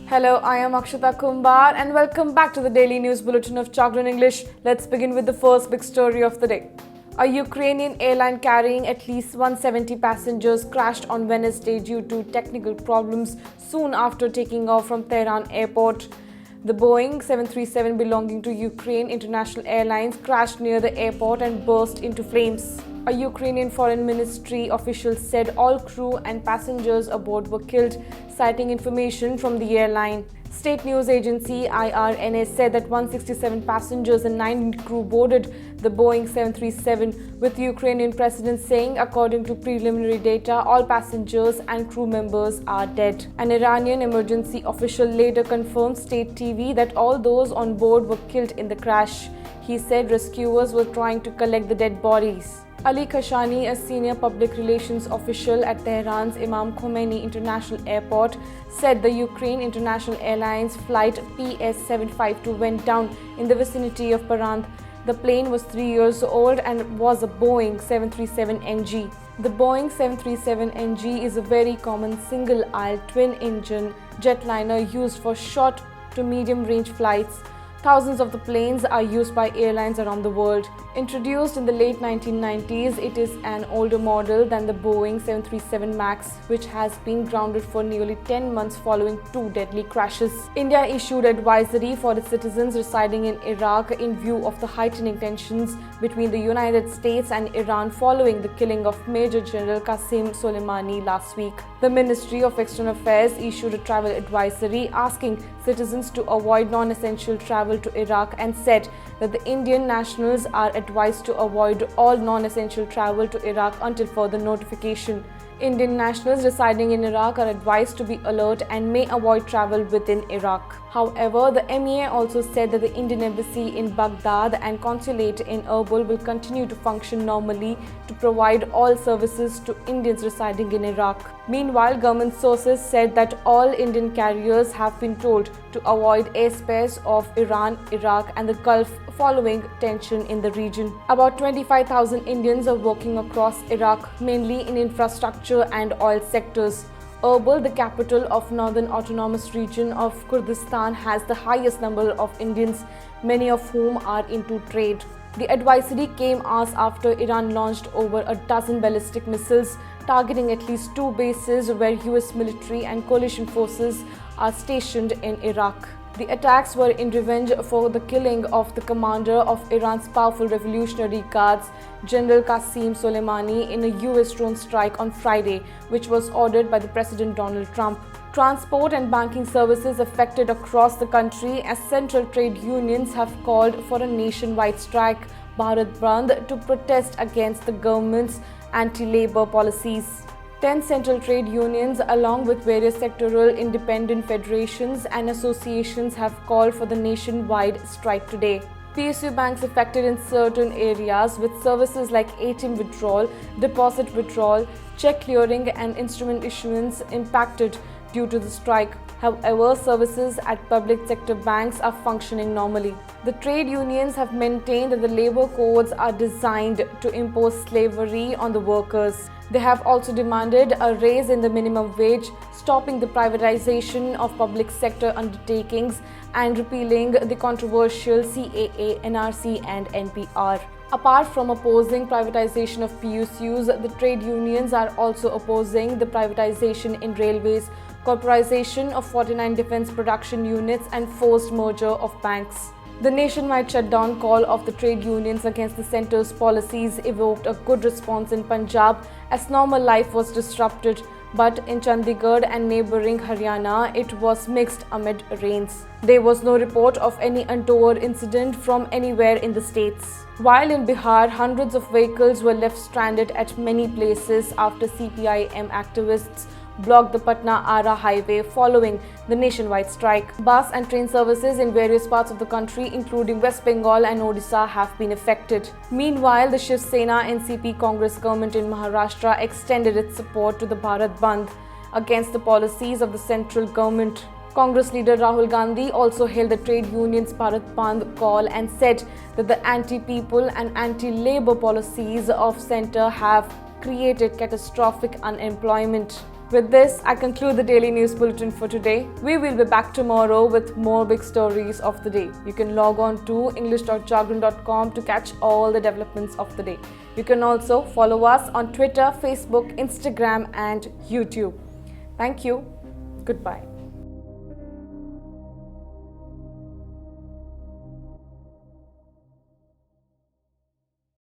Hello, I am Akshita Kumbar and welcome back to the Daily News Bulletin of Jagran English. Let's begin with the first big story of the day. A Ukrainian airline carrying at least 170 passengers crashed on Wednesday due to technical problems soon after taking off from Tehran airport. The Boeing 737 belonging to Ukraine International Airlines crashed near the airport and burst into flames. A Ukrainian Foreign Ministry official said all crew and passengers aboard were killed, citing information from the airline. State news agency IRNA said that 167 passengers and 9 crew boarded the Boeing 737, with the Ukrainian president saying, according to preliminary data, all passengers and crew members are dead. An Iranian emergency official later confirmed state TV that all those on board were killed in the crash. He said rescuers were trying to collect the dead bodies. Ali Khashani, a senior public relations official at Tehran's Imam Khomeini International Airport, said the Ukraine International Airlines flight PS752 went down in the vicinity of Bharat Bandh. The plane was 3 years old and was a Boeing 737NG. The Boeing 737NG is a very common single-aisle twin-engine jetliner used for short to medium-range flights. Thousands of the planes are used by airlines around the world. Introduced in the late 1990s, it is an older model than the Boeing 737 MAX, which has been grounded for nearly 10 months following 2 deadly crashes. India issued advisory for its citizens residing in Iraq in view of the heightening tensions between the United States and Iran following the killing of Major General Qassem Soleimani last week. The Ministry of External Affairs issued a travel advisory asking citizens to avoid non-essential travel to Iraq and said that the Indian nationals are advised to avoid all non-essential travel to Iraq until further notification. Indian nationals residing in Iraq are advised to be alert and may avoid travel within Iraq. However, the MEA also said that the Indian embassy in Baghdad and consulate in Erbil will continue to function normally to provide all services to Indians residing in Iraq. Meanwhile, government sources said that all Indian carriers have been told to avoid airspace of Iran, Iraq and the Gulf following tension in the region. About 25,000 Indians are working across Iraq, mainly in infrastructure and oil sectors. Erbil, the capital of Northern Autonomous Region of Kurdistan, has the highest number of Indians, many of whom are into trade. The advisory came hours after Iran launched over a dozen ballistic missiles targeting at least 2 bases where US military and coalition forces are stationed in Iraq. The attacks were in revenge for the killing of the commander of Iran's powerful Revolutionary Guards, General Qassem Soleimani, in a US drone strike on Friday, which was ordered by the President Donald Trump. Transport and banking services affected across the country as central trade unions have called for a nationwide strike, Bharat Bandh, to protest against the government's anti-labor policies. 10 central trade unions, along with various sectoral independent federations and associations, have called for the nationwide strike today. PSU banks affected in certain areas with services like ATM withdrawal, deposit withdrawal, check clearing and instrument issuance impacted due to the strike. However, services at public sector banks are functioning normally. The trade unions have maintained that the labor codes are designed to impose slavery on the workers. They have also demanded a raise in the minimum wage, stopping the privatization of public sector undertakings and repealing the controversial CAA, NRC and NPR. Apart from opposing privatization of PSUs, the trade unions are also opposing the privatization in railways, corporatization of 49 defense production units and forced merger of banks. The nationwide shutdown call of the trade unions against the centre's policies evoked a good response in Punjab as normal life was disrupted, but in Chandigarh and neighbouring Haryana it was mixed amid rains. There was no report of any untoward incident from anywhere in the states. While in Bihar, hundreds of vehicles were left stranded at many places after CPIM activists blocked the Patna-Ara highway following the nationwide strike. Bus and train services in various parts of the country, including West Bengal and Odisha, have been affected. Meanwhile, the Shiv Sena NCP Congress government in Maharashtra extended its support to the Bharat Bandh against the policies of the central government. Congress leader Rahul Gandhi also hailed the trade unions' Bharat Bandh call and said that the anti-people and anti-labor policies of centre have created catastrophic unemployment. With this, I conclude the daily news bulletin for today. We will be back tomorrow with more big stories of the day. You can log on to english.jagran.com to catch all the developments of the day. You can also follow us on Twitter, Facebook, Instagram and YouTube. Thank you. Goodbye.